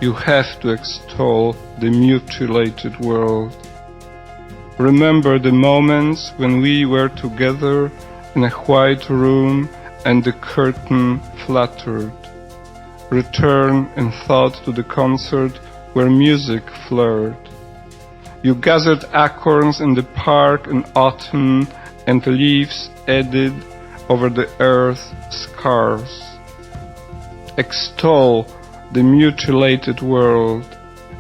You have to extol the mutilated world. Remember the moments when we were together in a white room and the curtain fluttered. Return in thought to the concert where music flared. You gathered acorns in the park in autumn and leaves eddied over the earth's scars. Extol the mutilated world,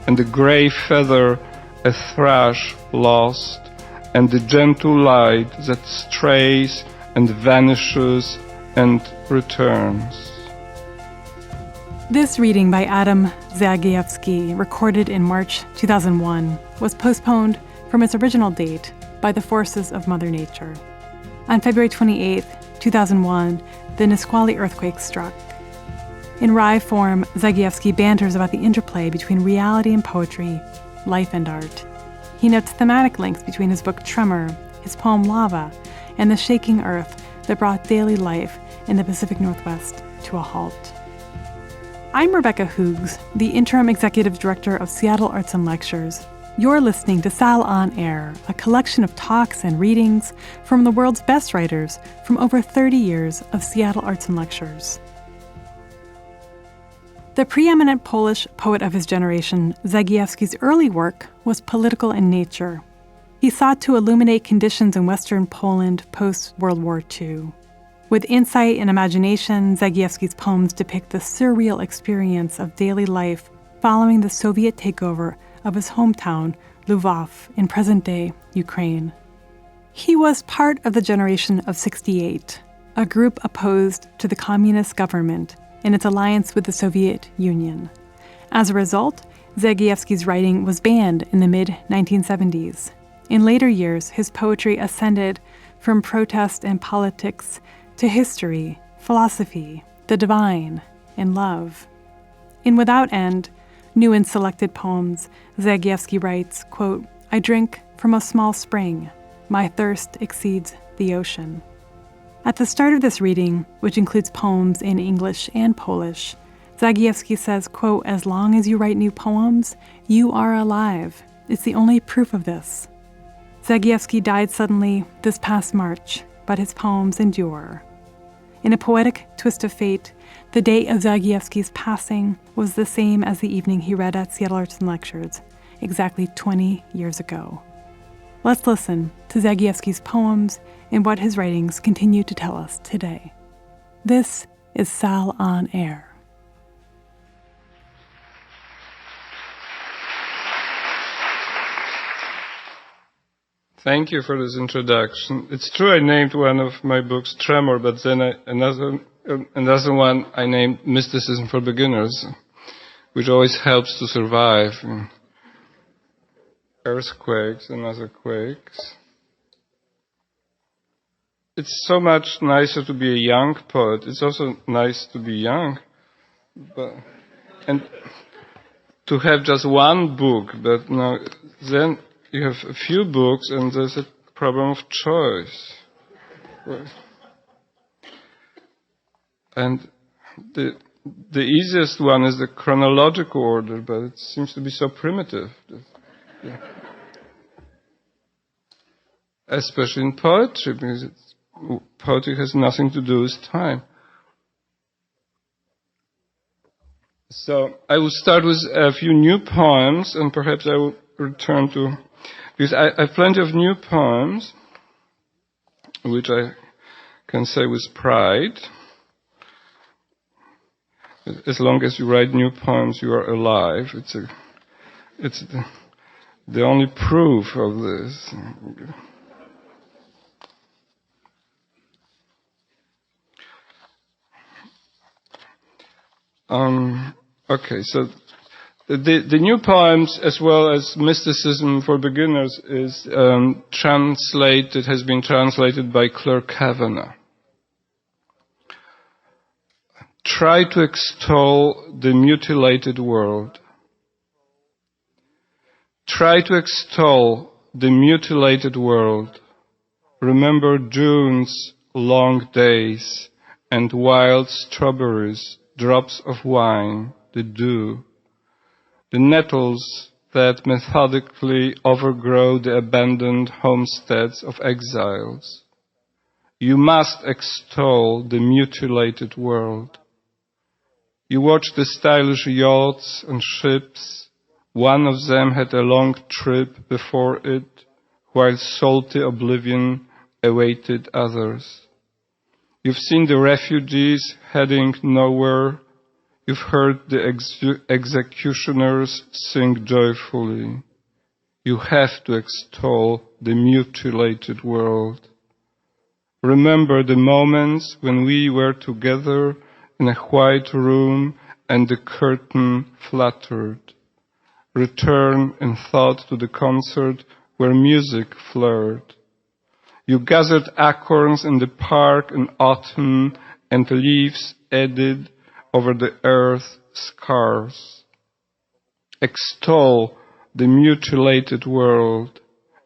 and the grey feather a thrush lost, and the gentle light that strays and vanishes and returns. This reading by Adam Zagajewski, recorded in March 2001, was postponed from its original date by the forces of Mother Nature. On February 28, 2001, the Nisqually Earthquake struck. In wry form, Zagajewski banters about the interplay between reality and poetry, life and art. He notes thematic links between his book Tremor, his poem Lvov, and the shaking earth that brought daily life in the Pacific Northwest to a halt. I'm Rebecca Hoogs, the Interim Executive Director of Seattle Arts and Lectures. You're listening to Sal on Air, a collection of talks and readings from the world's best writers from over 30 years of Seattle Arts and Lectures. The preeminent Polish poet of his generation, Zagajewski's early work was political in nature. He sought to illuminate conditions in Western Poland post-World War II. With insight and imagination, Zagajewski's poems depict the surreal experience of daily life following the Soviet takeover of his hometown, Lvov, in present-day Ukraine. He was part of the generation of '68, a group opposed to the communist government in its alliance with the Soviet Union. As a result, Zagajewski's writing was banned in the mid-1970s. In later years, his poetry ascended from protest and politics to history, philosophy, the divine, and love. In Without End, new and selected poems, Zagajewski writes, quote, "I drink from a small spring. My thirst exceeds the ocean." At the start of this reading, which includes poems in English and Polish, Zagajewski says, quote, "As long as you write new poems, you are alive. It's the only proof of this." Zagajewski died suddenly this past March, but his poems endure. In a poetic twist of fate, the date of Zagajewski's passing was the same as the evening he read at Seattle Arts and Lectures, exactly 20 years ago. Let's listen to Zagajewski's poems and what his writings continue to tell us today. This is Sal on Air. Thank you for this introduction. It's true I named one of my books Tremor, but then another one I named Mysticism for Beginners, which always helps to survive earthquakes and other quakes. It's so much nicer to be a young poet. It's also nice to be young, and to have just one book. But now, then you have a few books, and there's a problem of choice. And the easiest one is the chronological order, but it seems to be so primitive. Yeah. Especially in poetry, because poetry has nothing to do with time. So I will start with a few new poems, and perhaps I will return to, because I have plenty of new poems, which I can say with pride. As long as you write new poems, you are alive. It's the only proof of this. Okay, so the new poems, as well as Mysticism for Beginners, has been translated by Claire Kavanagh. Try to extol the mutilated world. Try to extol the mutilated world. Remember June's long days and wild strawberries, drops of wine, the dew. the nettles that methodically overgrow the abandoned homesteads of exiles. You must extol the mutilated world. You watch the stylish yachts and ships. One of them had a long trip before it, while salty oblivion awaited others. You've seen the refugees heading nowhere. You've heard the executioners sing joyfully. You have to extol the mutilated world. Remember the moments when we were together in a white room and the curtain fluttered. Return in thought to the concert where music flared. You gathered acorns in the park in autumn and leaves eddied over the earth's scars. Extol the mutilated world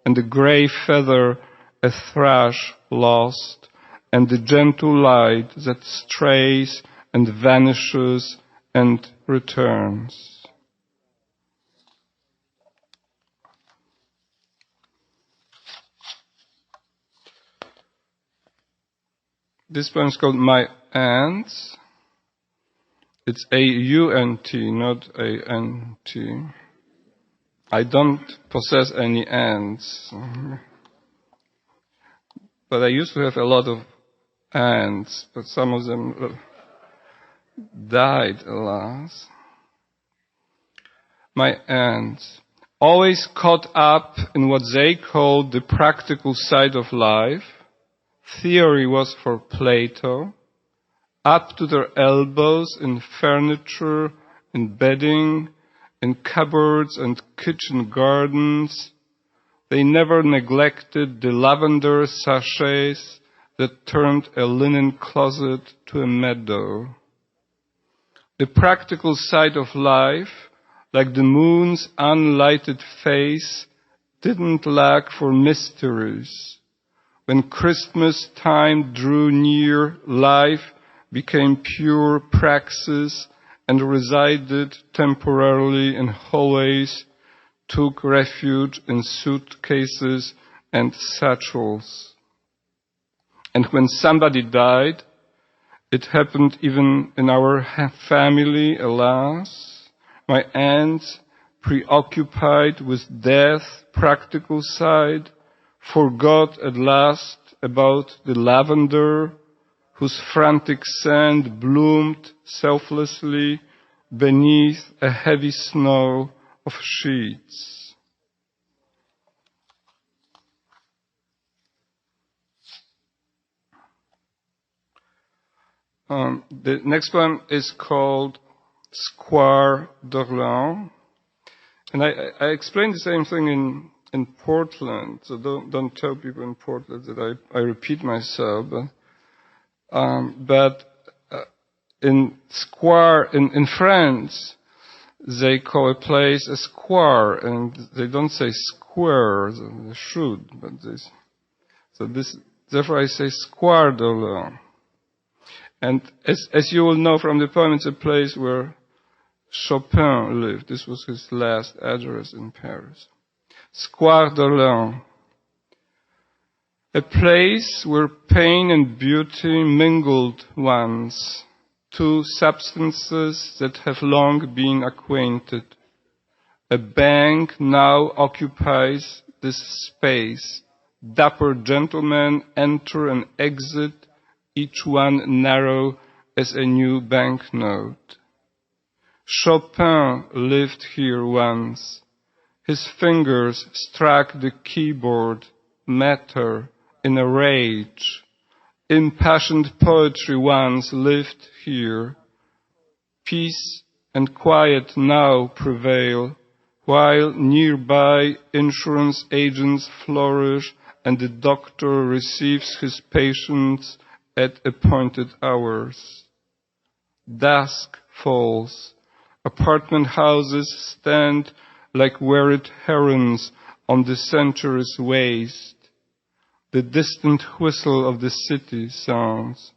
and the grey feather a thrush lost and the gentle light that strays and vanishes and returns. This poem is called My Ants. It's A-U-N-T, not A-N-T. I don't possess any ants. But I used to have a lot of ants, but some of them died, alas. My ants, always caught up in what they called the practical side of life. Theory was for Plato, up to their elbows in furniture, in bedding, in cupboards and kitchen gardens. They never neglected the lavender sachets that turned a linen closet to a meadow. The practical side of life, like the moon's unlighted face, didn't lack for mysteries. When Christmas time drew near, life became pure praxis and resided temporarily in hallways, took refuge in suitcases and satchels. And when somebody died, it happened even in our family, alas. My aunt, preoccupied with death, practical side, forgot at last about the lavender whose frantic scent bloomed selflessly beneath a heavy snow of sheets. The next poem is called Square d'Orléans, and I explained the same thing in Portland, so don't tell people in Portland that I repeat myself. But in square in France, they call a place a square, and they don't say square. They should, but therefore I say Square d'Orléans. And as you will know from the poem, it's a place where Chopin lived. This was his last address in Paris. Square d'Orléans, a place where pain and beauty mingled once, two substances that have long been acquainted. A bank now occupies this space. Dapper gentlemen enter and exit, each one narrow as a new banknote. Chopin lived here once. His fingers struck the keyboard, matter, in a rage. Impassioned poetry once lived here. Peace and quiet now prevail, while nearby insurance agents flourish and the doctor receives his patients at appointed hours. Dusk falls. Apartment houses stand like wearied herons on the century's waste. The distant whistle of the city sounds.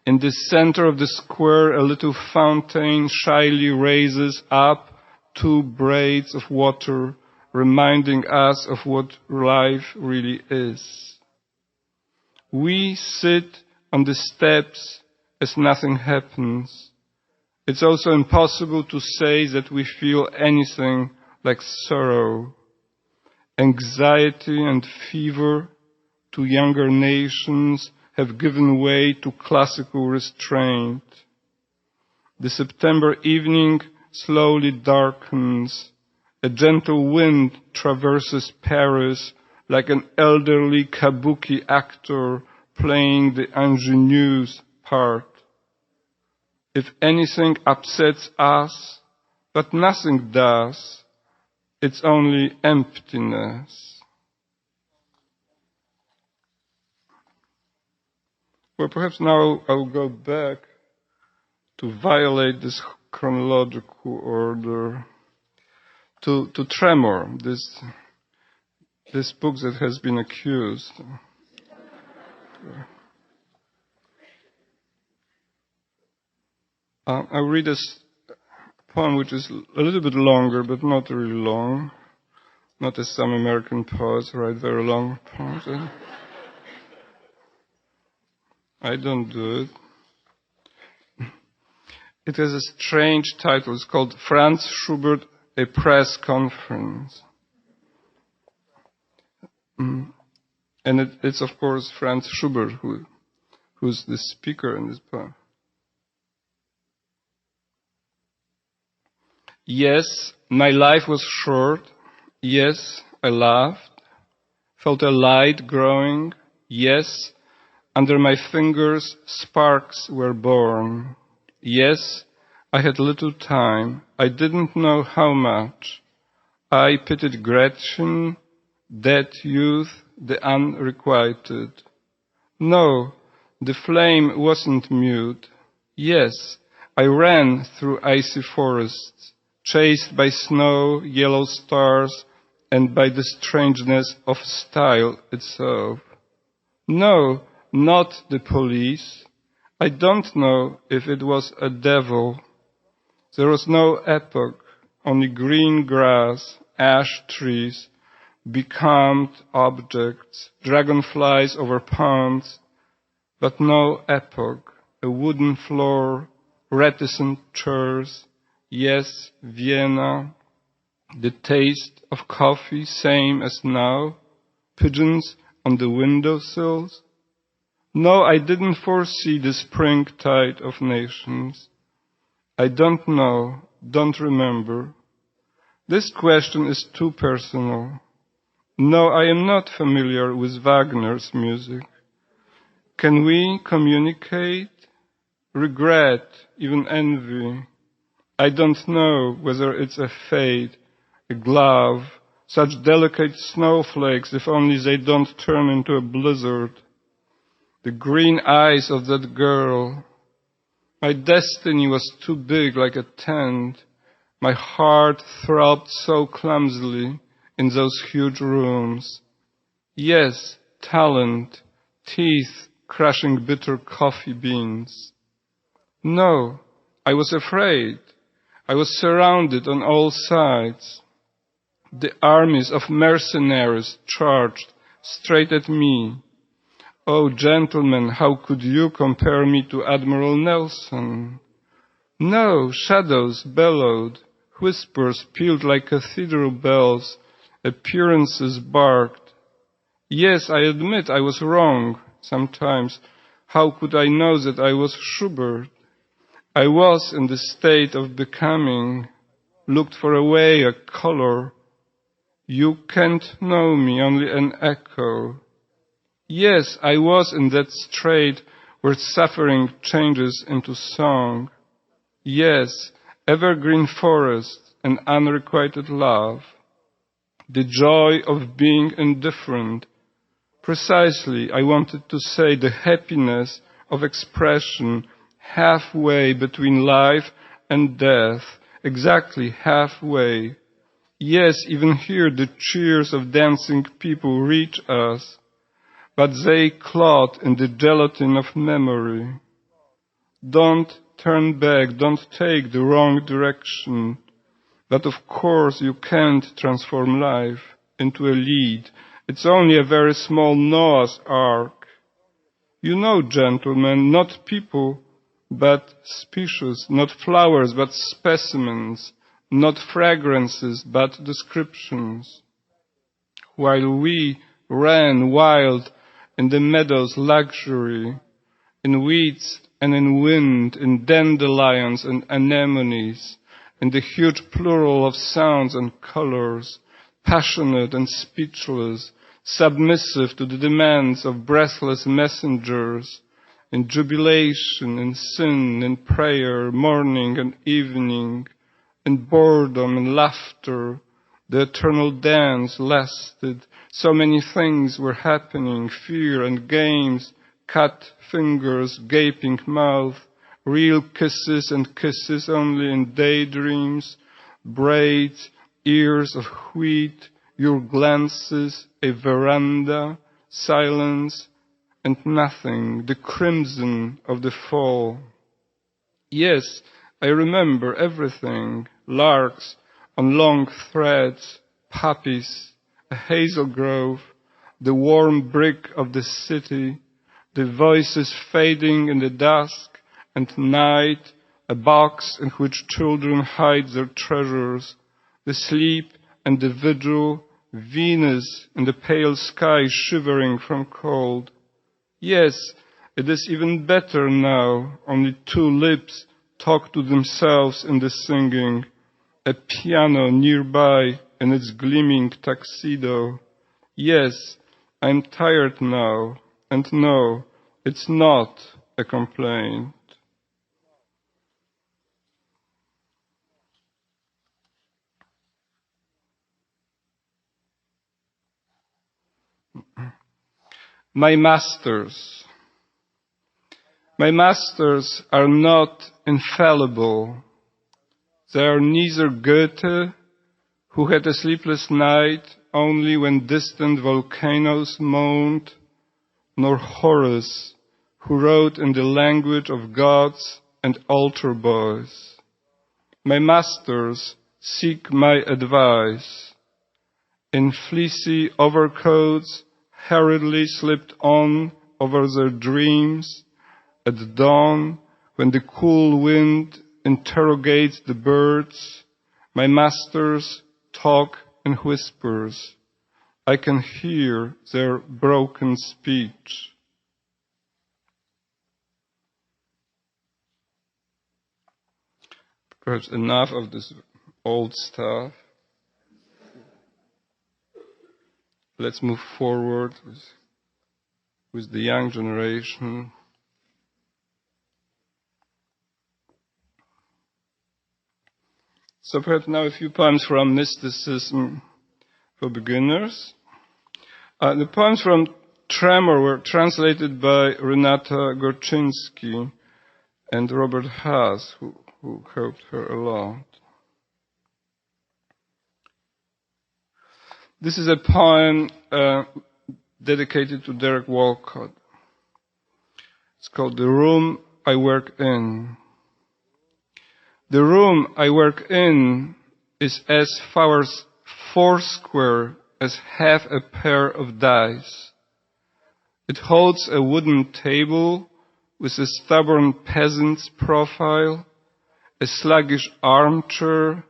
In the center of the square, a little fountain shyly raises up two braids of water reminding us of what life really is. We sit on the steps as nothing happens. It's also impossible to say that we feel anything like sorrow. Anxiety and fever to younger nations have given way to classical restraint. The September evening slowly darkens. A gentle wind traverses Paris like an elderly kabuki actor playing the ingenue's part. If anything upsets us, but nothing does, it's only emptiness. Well, perhaps now I'll go back to violate this chronological order to Tremor, this book that has been accused. I'll read a poem which is a little bit longer, but not really long. Not as some American poets write very long poems. I don't do it. It has a strange title. It's called Franz Schubert, A Press Conference. And it's of course Franz Schubert who's the speaker in this poem. Yes, my life was short. Yes, I laughed, felt a light growing. Yes, under my fingers sparks were born. Yes, I had little time. I didn't know how much. I pitied Gretchen, dead youth, the unrequited. No, the flame wasn't mute. Yes, I ran through icy forests, chased by snow, yellow stars, and by the strangeness of style itself. No, not the police. I don't know if it was a devil. There was no epoch, only green grass, ash trees, becalmed objects, dragonflies over ponds, but no epoch, a wooden floor, reticent chairs. Yes, Vienna, the taste of coffee same as now, pigeons on the windowsills. No, I didn't foresee the springtide of nations. I don't know, don't remember. This question is too personal. No, I am not familiar with Wagner's music. Can we communicate? Regret, even envy. I don't know whether it's a fate, a glove, such delicate snowflakes, if only they don't turn into a blizzard. The green eyes of that girl. My destiny was too big, like a tent. My heart throbbed so clumsily in those huge rooms. Yes, talent, teeth crushing bitter coffee beans. No, I was afraid. I was surrounded on all sides. The armies of mercenaries charged straight at me. Oh, gentlemen, how could you compare me to Admiral Nelson? No, shadows bellowed, whispers pealed like cathedral bells, appearances barked. Yes, I admit I was wrong sometimes. How could I know that I was Schubert? I was in the state of becoming, looked for a way, a color. You can't know me, only an echo. Yes, I was in that strait where suffering changes into song. Yes, evergreen forest and unrequited love. The joy of being indifferent. Precisely, I wanted to say the happiness of expression halfway between life and death, exactly halfway. Yes, even here the cheers of dancing people reach us, but they clot in the gelatin of memory. Don't turn back, don't take the wrong direction. But of course you can't transform life into a lead. It's only a very small Noah's Ark. You know, gentlemen, not people, but species, not flowers, but specimens, not fragrances, but descriptions. While we ran wild in the meadows' luxury, in weeds and in wind, in dandelions and anemones, in the huge plural of sounds and colors, passionate and speechless, submissive to the demands of breathless messengers, in jubilation, in sin, in prayer, morning and evening, in boredom and laughter, the eternal dance lasted. So many things were happening, fear and games, cut fingers, gaping mouth, real kisses and kisses only in daydreams, braids, ears of wheat, your glances, a veranda, silence, and nothing, the crimson of the fall. Yes, I remember everything, larks on long threads, poppies, a hazel grove, the warm brick of the city, the voices fading in the dusk and night, a box in which children hide their treasures, the sleep and the vigil, Venus in the pale sky shivering from cold. Yes, it is even better now, only two lips talk to themselves in the singing, a piano nearby in its gleaming tuxedo. Yes, I'm tired now, and no, it's not a complaint. My masters are not infallible. They are neither Goethe, who had a sleepless night only when distant volcanoes moaned, nor Horace, who wrote in the language of gods and altar boys. My masters seek my advice. In fleecy overcoats, hurriedly slipped on over their dreams, at dawn, when the cool wind interrogates the birds, my masters talk in whispers. I can hear their broken speech. Perhaps enough of this old stuff. Let's move forward with the young generation. So perhaps now a few poems from mysticism for beginners. The poems from Tremor were translated by Renata Gorczynski and Robert Haas, who helped her a lot. This is a poem dedicated to Derek Walcott. It's called The Room I Work In. The room I work in is as foursquare as half a pair of dice. It holds a wooden table with a stubborn peasant's profile, a sluggish armchair,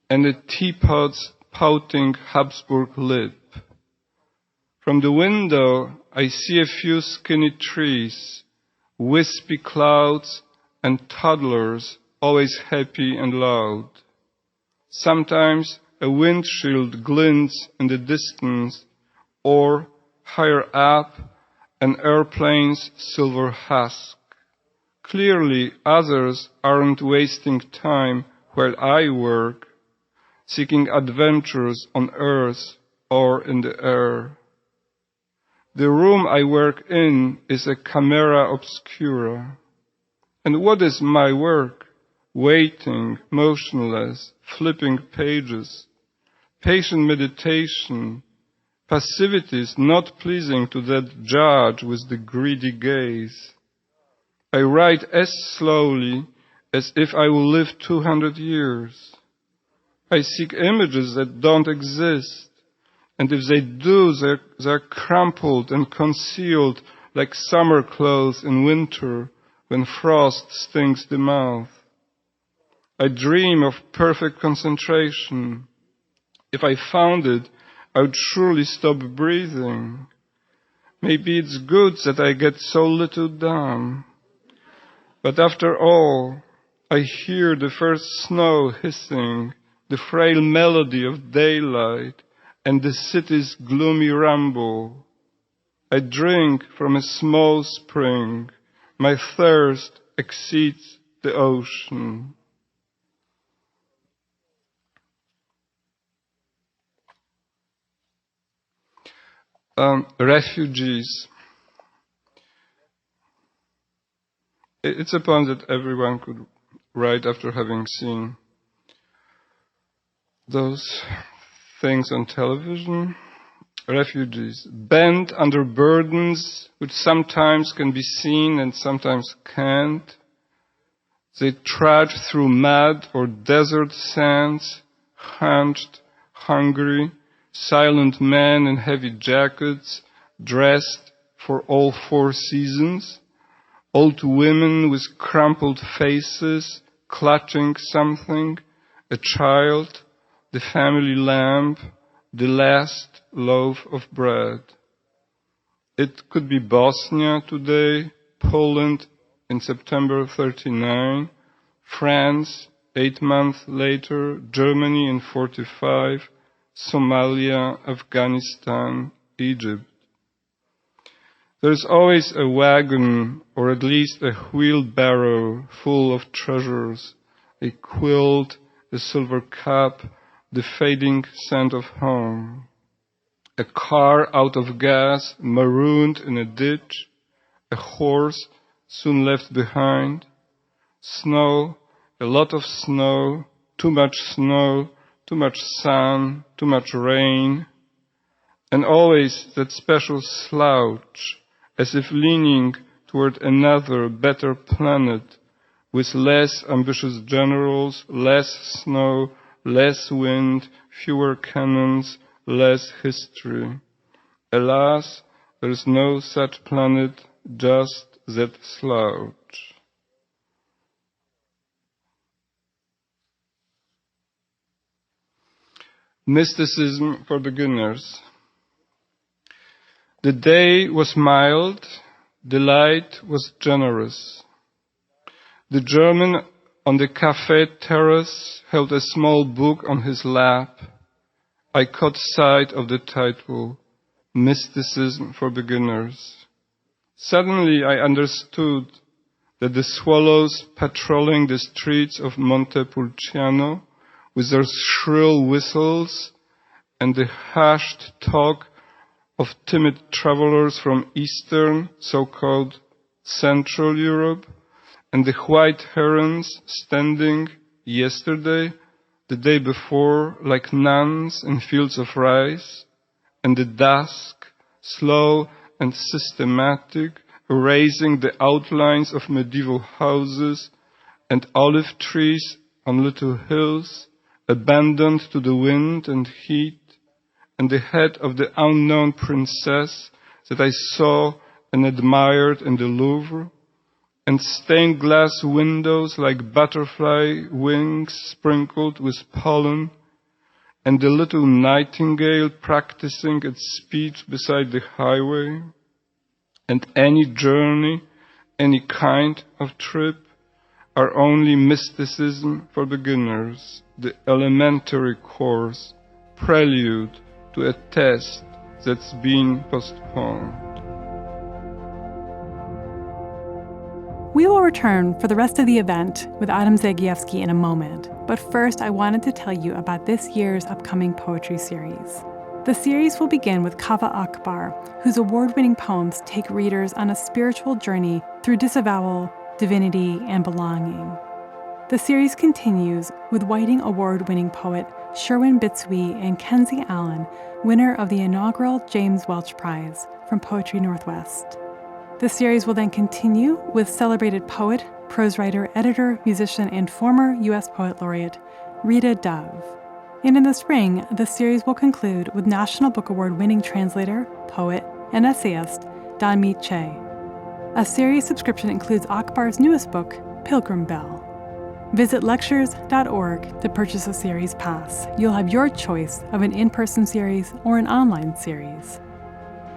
and a teapot's pouting Habsburg lip. From the window, I see a few skinny trees, wispy clouds, and toddlers, always happy and loud. Sometimes a windshield glints in the distance, or, higher up, an airplane's silver husk. Clearly, others aren't wasting time while I work, seeking adventures on earth or in the air. The room I work in is a camera obscura. And what is my work? Waiting, motionless, flipping pages, patient meditation, passivities not pleasing to that judge with the greedy gaze. I write as slowly as if I will live 200 years. I seek images that don't exist. And if they do, they're crumpled and concealed like summer clothes in winter when frost stings the mouth. I dream of perfect concentration. If I found it, I would surely stop breathing. Maybe it's good that I get so little done. But after all, I hear the first snow hissing, the frail melody of daylight, and the city's gloomy rumble. I drink from a small spring. My thirst exceeds the ocean. Refugees. It's a poem that everyone could write after having seen those things on television. Refugees, bent under burdens which sometimes can be seen and sometimes can't. They trudge through mud or desert sands, hunched, hungry, silent men in heavy jackets, dressed for all 4 seasons, old women with crumpled faces, clutching something, a child, the family lamb, the last loaf of bread. It could be Bosnia today, Poland in September 39, France 8 months later, Germany in 45, Somalia, Afghanistan, Egypt. There's always a wagon or at least a wheelbarrow full of treasures, a quilt, a silver cup, the fading scent of home. A car out of gas, marooned in a ditch, a horse soon left behind, snow, a lot of snow, too much sun, too much rain, and always that special slouch, as if leaning toward another, better planet, with less ambitious generals, less snow, less wind, fewer cannons, less history. Alas, there is no such planet, just that slouch. Mysticism for beginners. The day was mild, the light was generous. The German on the cafe terrace held a small book on his lap. I caught sight of the title, Mysticism for Beginners. Suddenly I understood that the swallows patrolling the streets of Montepulciano with their shrill whistles and the hushed talk of timid travelers from Eastern, so-called Central Europe, and the white herons standing yesterday, the day before, like nuns in fields of rice, and the dusk, slow and systematic, erasing the outlines of medieval houses and olive trees on little hills, abandoned to the wind and heat, and the head of the unknown princess that I saw and admired in the Louvre, and stained glass windows like butterfly wings sprinkled with pollen, and the little nightingale practicing its speech beside the highway, and any journey, any kind of trip, are only mysticism for beginners, the elementary course, prelude to a test that's been postponed. We will return for the rest of the event with Adam Zagajewski in a moment, but first I wanted to tell you about this year's upcoming poetry series. The series will begin with Kaveh Akbar, whose award-winning poems take readers on a spiritual journey through disavowal, divinity, and belonging. The series continues with Whiting Award-winning poet Sherwin Bitsui and Kenzie Allen, winner of the inaugural James Welch Prize from Poetry Northwest. The series will then continue with celebrated poet, prose writer, editor, musician, and former U.S. Poet Laureate Rita Dove. And in the spring, the series will conclude with National Book Award-winning translator, poet, and essayist Danmi Che. A series subscription includes Akbar's newest book, Pilgrim Bell. Visit lectures.org to purchase a series pass. You'll have your choice of an in-person series or an online series.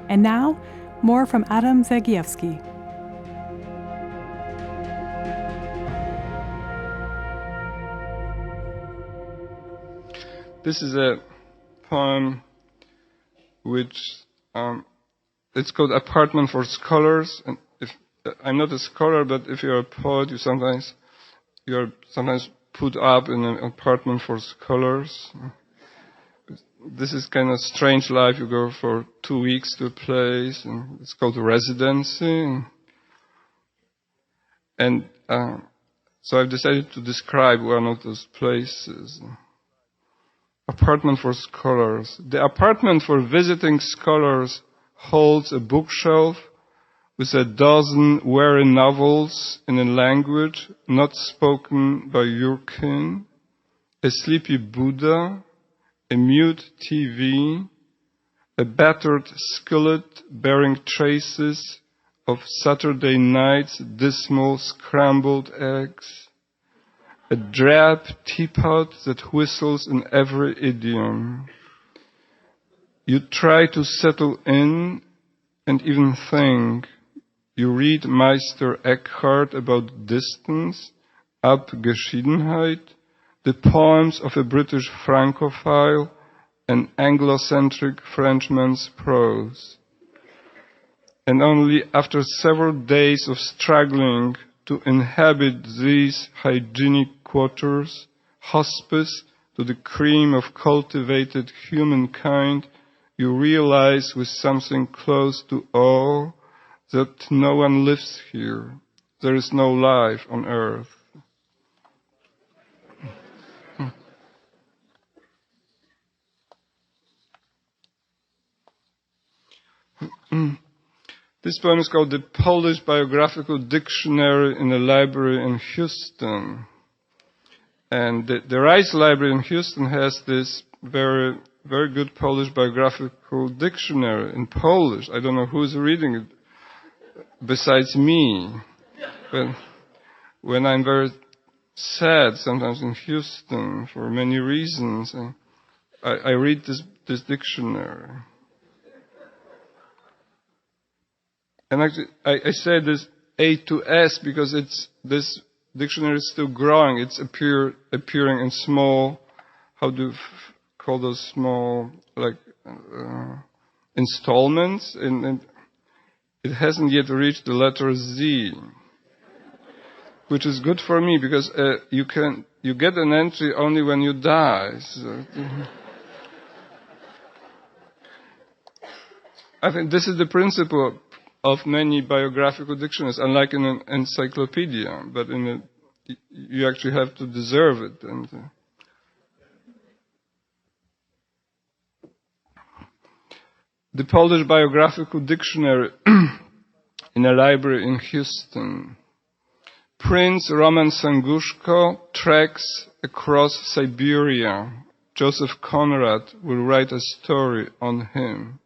And now, more from Adam Zagajewski. This is a poem which it's called Apartment for Scholars. And I'm not a scholar, but if you're a poet, you're sometimes put up in an apartment for scholars. This is kind of strange life. You go for 2 weeks to a place, and it's called residency. And so I've decided to describe one of those places. Apartment for Scholars. The apartment for visiting scholars holds a bookshelf with a dozen weary novels in a language not spoken by your kin, a sleepy Buddha, a mute TV, a battered skillet bearing traces of Saturday night's dismal scrambled eggs, a drab teapot that whistles in every idiom. You try to settle in and even think. You read Meister Eckhart about distance, Abgeschiedenheit, the poems of a British Francophile, and Anglo-centric Frenchman's prose. And only after several days of struggling to inhabit these hygienic quarters, hospice to the cream of cultivated humankind, you realize with something close to awe that no one lives here. There is no life on earth. This poem is called The Polish Biographical Dictionary in a Library in Houston. And the Rice Library in Houston has this very, very good Polish biographical dictionary in Polish. I don't know who's reading it besides me. But when I'm very sad, sometimes in Houston, for many reasons, I read this dictionary. And actually, I say this A to S because this dictionary is still growing. It's appearing in small, how do you call those small, like, installments? And it hasn't yet reached the letter Z, which is good for me because you get an entry only when you die. So, I think this is the principle of many biographical dictionaries, unlike in an encyclopedia, but you actually have to deserve it. And the Polish Biographical Dictionary in a library in Houston. Prince Roman Sangushko treks across Siberia. Joseph Conrad will write a story on him.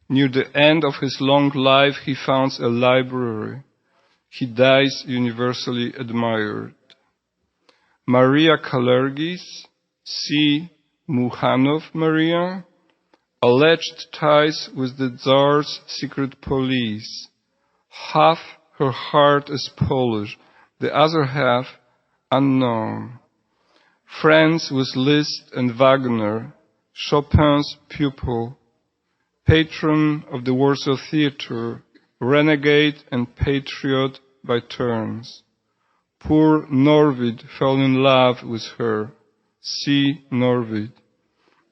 Near the end of his long life, he founds a library. He dies universally admired. Maria Kalergis, C. Muhanov Maria, alleged ties with the Tsar's secret police. Half her heart is Polish, the other half unknown. Friends with Liszt and Wagner, Chopin's pupil, patron of the Warsaw Theatre, renegade and patriot by turns. Poor Norvid fell in love with her, C. Norvid,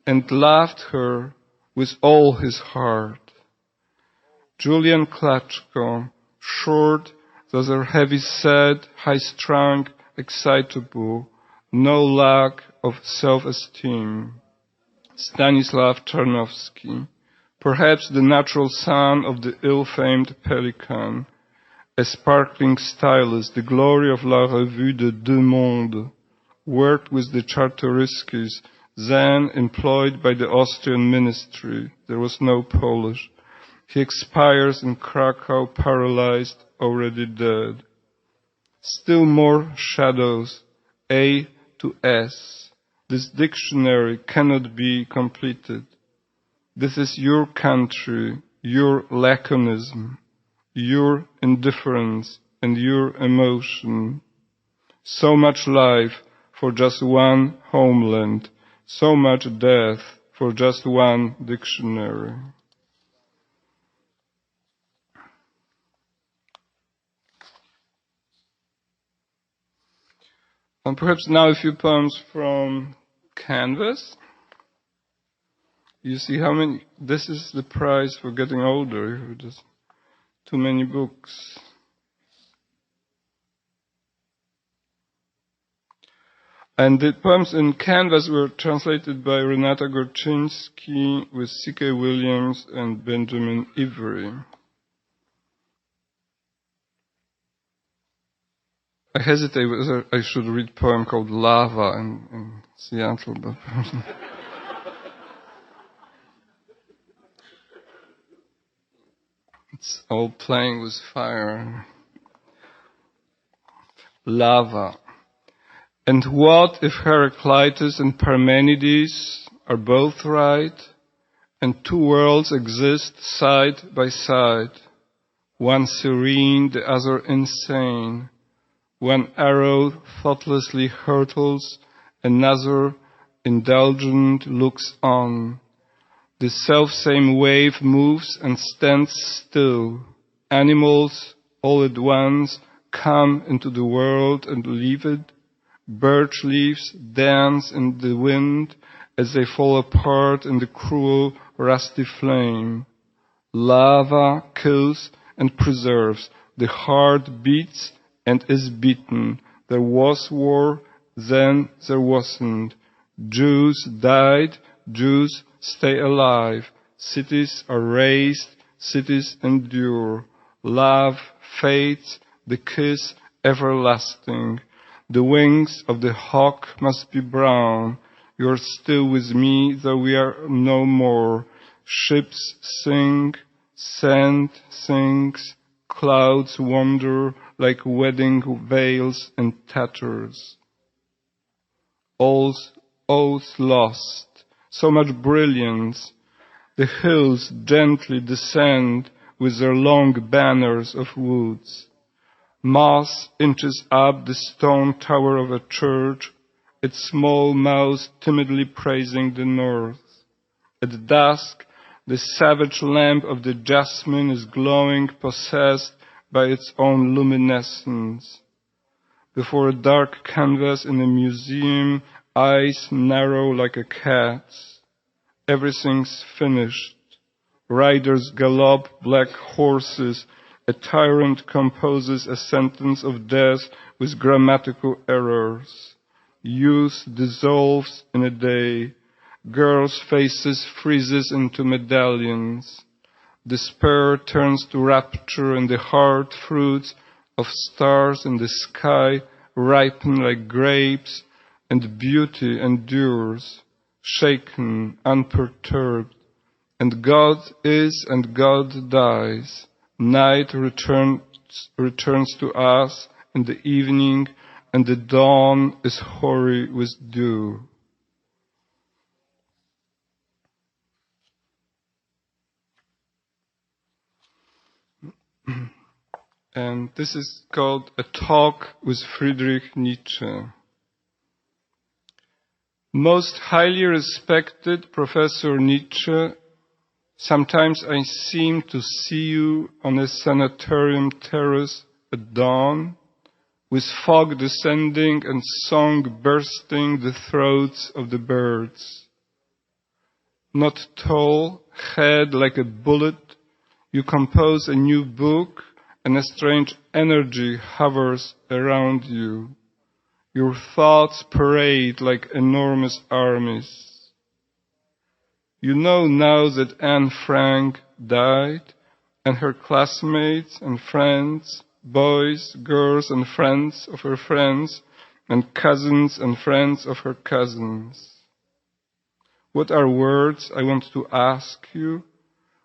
and loved her with all his heart. Julian Klatschko, short, rather heavy-set, high-strung, excitable, no lack of self-esteem. Stanislav Tarnowski, perhaps the natural son of the ill-famed Pelican, a sparkling stylist, the glory of La Revue de Deux Mondes, worked with the Czartoryskis, then employed by the Austrian ministry. There was no Polish. He expires in Krakow, paralyzed, already dead. Still more shadows, A to S. This dictionary cannot be completed. This is your country, your laconism, your indifference, and your emotion. So much life for just one homeland, so much death for just one dictionary. And perhaps now a few poems from Canvas. You see how many, this is the prize for getting older, just too many books. And the poems in Canvas were translated by Renata Gorczynski with C.K. Williams and Benjamin Ivory. I hesitate whether I should read a poem called Lava in Seattle, but it's all playing with fire. Lava. And what if Heraclitus and Parmenides are both right, and two worlds exist side by side, one serene, the other insane? One arrow thoughtlessly hurtles, another indulgent looks on. The selfsame wave moves and stands still. Animals all at once come into the world and leave it. Birch leaves dance in the wind as they fall apart in the cruel, rusty flame. Lava kills and preserves. The heart beats and is beaten. There was war, then there wasn't. Jews died, Jews stay alive. Cities are raised, cities endure. Love fades, the kiss everlasting. The wings of the hawk must be brown. You're still with me, though we are no more. Ships sing, sand sings, clouds wander like wedding veils in tatters. All's lost, so much brilliance. The hills gently descend with their long banners of woods. Moss inches up the stone tower of a church, its small mouth timidly praising the north. At dusk, the savage lamp of the jasmine is glowing, possessed by its own luminescence. Before a dark canvas in a museum, eyes narrow like a cat's. Everything's finished. Riders gallop black horses. A tyrant composes a sentence of death with grammatical errors. Youth dissolves in a day. Girls' faces freezes into medallions. Despair turns to rapture, and the hard fruits of stars in the sky ripen like grapes, and beauty endures, shaken, unperturbed. And God is and God dies. Night returns to us in the evening, and the dawn is hoary with dew. And this is called A Talk with Friedrich Nietzsche. Most highly respected Professor Nietzsche, sometimes I seem to see you on a sanitarium terrace at dawn, with fog descending and song bursting the throats of the birds. Not tall, head like a bullet, you compose a new book, and a strange energy hovers around you. Your thoughts parade like enormous armies. You know now that Anne Frank died, and her classmates and friends, boys, girls, and friends of her friends, and cousins and friends of her cousins. What are words, I want to ask you?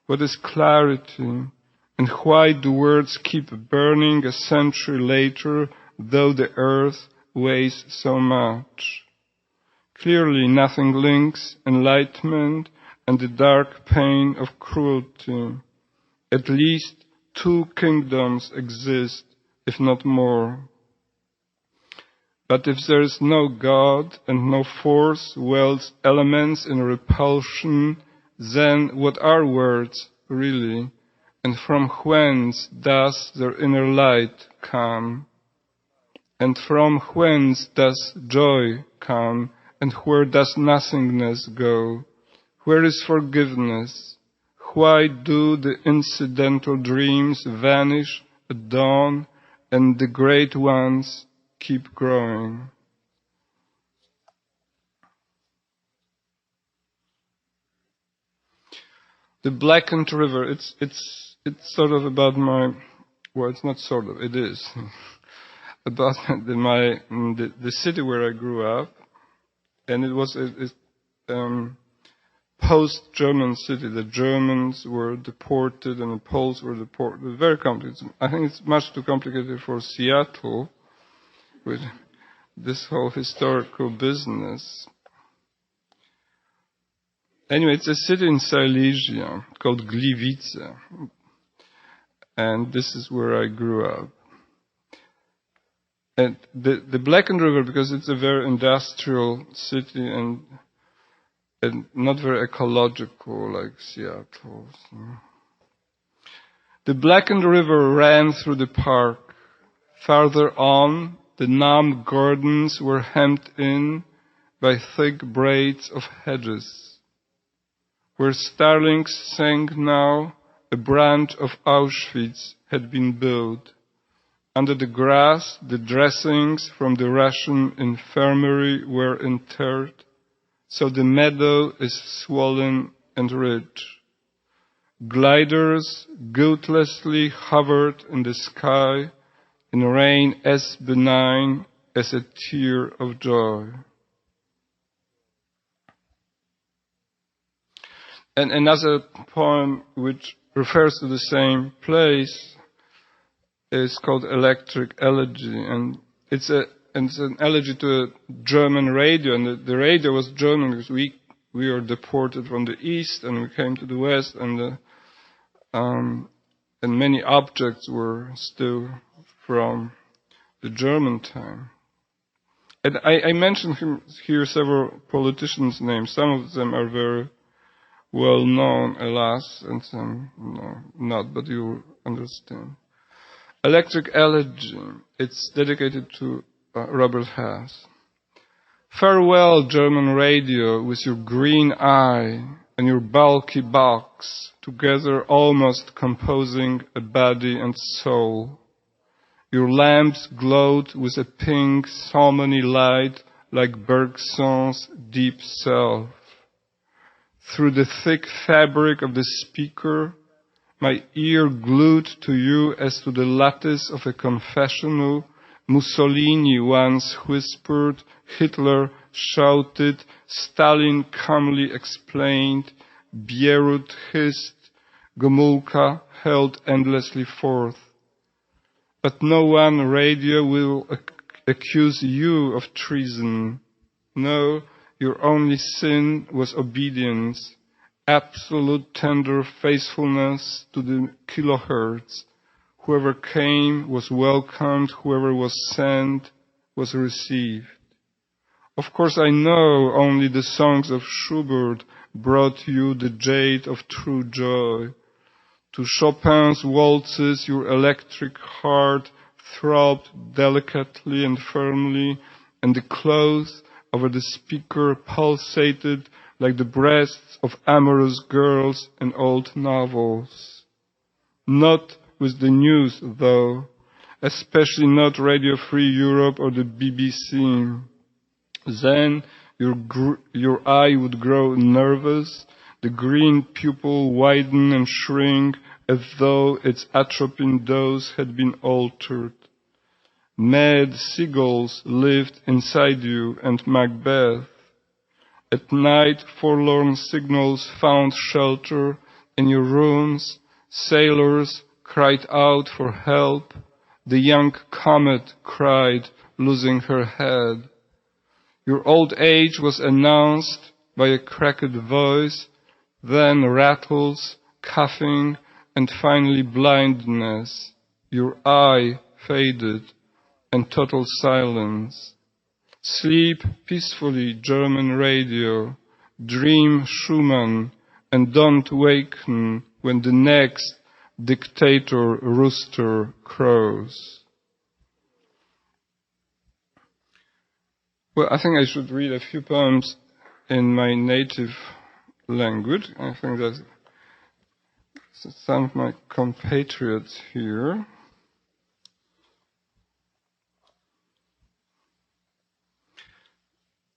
What is clarity? And why do words keep burning a century later, though the earth weighs so much? Clearly nothing links enlightenment and the dark pain of cruelty. At least two kingdoms exist, if not more. But if there is no God and no force welds elements in repulsion, then what are words really? And from whence does their inner light come? And from whence does joy come? And where does nothingness go? Where is forgiveness? Why do the incidental dreams vanish at dawn and the great ones keep growing? The blackened river, it's sort of about my, well, it's not sort of, it is, about the city where I grew up, and it was a post-German city. The Germans were deported and the Poles were deported. Very complicated. I think it's much too complicated for Seattle with this whole historical business. Anyway, it's a city in Silesia called Gliwice, and this is where I grew up. And the Blackened River, because it's a very industrial city and not very ecological like Seattle. So. The Blackened River ran through the park. Farther on, the numb gardens were hemmed in by thick braids of hedges. Where starlings sang now, a branch of Auschwitz had been built. Under the grass, the dressings from the Russian infirmary were interred, so the meadow is swollen and rich. Gliders guiltlessly hovered in the sky in rain as benign as a tear of joy. And another poem which refers to the same place is called Electric Elegy, and it's an elegy to a German radio, and the radio was German because we were deported from the east and we came to the west, and many objects were still from the German time. And I mentioned here several politicians' names. Some of them are very well known, alas, and some not, but you understand. Electric Elegy, it's dedicated to Robert Haas. Farewell, German radio, with your green eye and your bulky box, together almost composing a body and soul. Your lamps glowed with a pink, salmony light like Bergson's deep self. Through the thick fabric of the speaker, my ear glued to you as to the lattice of a confessional. Mussolini once whispered, Hitler shouted, Stalin calmly explained, Bierut hissed, Gomulka held endlessly forth. But no one radio will accuse you of treason. No, your only sin was obedience, absolute tender faithfulness to the kilohertz. Whoever came was welcomed, whoever was sent was received. Of course I know only the songs of Schubert brought you the jade of true joy. To Chopin's waltzes your electric heart throbbed delicately and firmly, and the clothes over the speaker pulsated like the breasts of amorous girls in old novels. Not with the news, though, especially not Radio Free Europe or the BBC. Then your eye would grow nervous, the green pupil widen and shrink as though its atropine dose had been altered. Mad seagulls lived inside you and Macbeth. At night, forlorn signals found shelter in your rooms. Sailors cried out for help. The young comet cried, losing her head. Your old age was announced by a cracked voice, then rattles, coughing, and finally blindness. Your eye faded, and total silence. Sleep peacefully, German radio. Dream Schumann, and don't waken when the next dictator rooster crows. Well, I think I should read a few poems in my native language. I think that some of my compatriots here.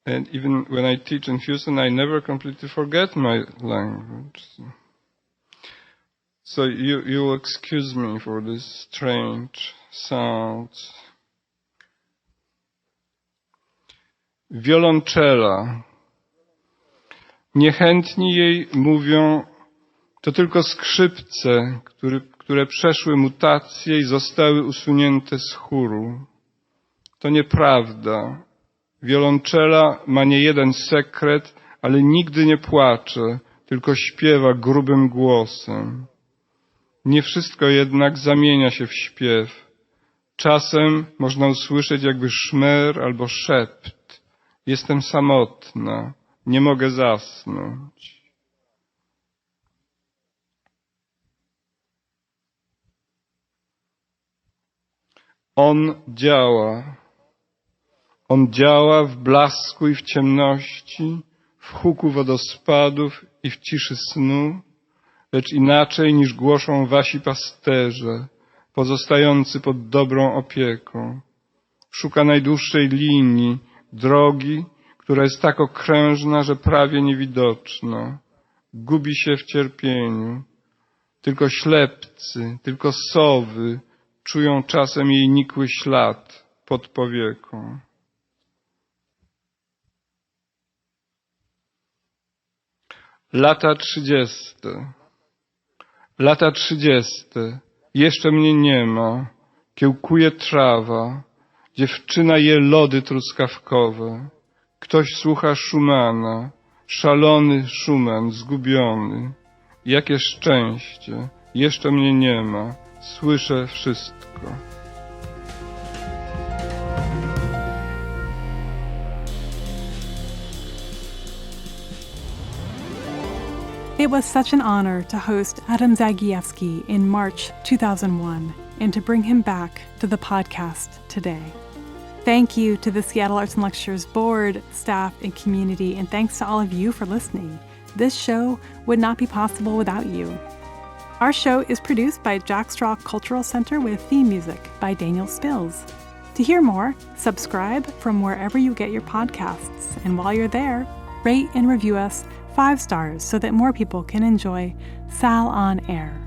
And even when I teach in Houston, I never completely forget my language. So you'll excuse me for this strange sound. Wiolonczela. Niechętni jej mówią, to tylko skrzypce, które przeszły mutacje i zostały usunięte z chóru. To nieprawda. Wiolonczela ma nie jeden sekret, ale nigdy nie płacze, tylko śpiewa grubym głosem. Nie wszystko jednak zamienia się w śpiew. Czasem można usłyszeć jakby szmer albo szept. Jestem samotna, nie mogę zasnąć. On działa. On działa w blasku i w ciemności, w huku wodospadów i w ciszy snu, lecz inaczej niż głoszą wasi pasterze, pozostający pod dobrą opieką. Szuka najdłuższej linii, drogi, która jest tak okrężna, że prawie niewidoczna. Gubi się w cierpieniu. Tylko ślepcy, tylko sowy czują czasem jej nikły ślad pod powieką. Lata 30. Lata 30. Jeszcze mnie nie ma. Kiełkuje trawa. Dziewczyna je lody truskawkowe. Ktoś słucha Schumana. Szalony Schumann, zgubiony. Jakie szczęście. Jeszcze mnie nie ma. Słyszę wszystko. It was such an honor to host Adam Zagajewski in March 2001 and to bring him back to the podcast today. Thank you to the Seattle Arts and Lectures board, staff, and community, and thanks to all of you for listening. This show would not be possible without you. Our show is produced by Jack Straw Cultural Center with theme music by Daniel Spills. To hear more, subscribe from wherever you get your podcasts, and while you're there, rate and review us 5 stars so that more people can enjoy Sal on Air.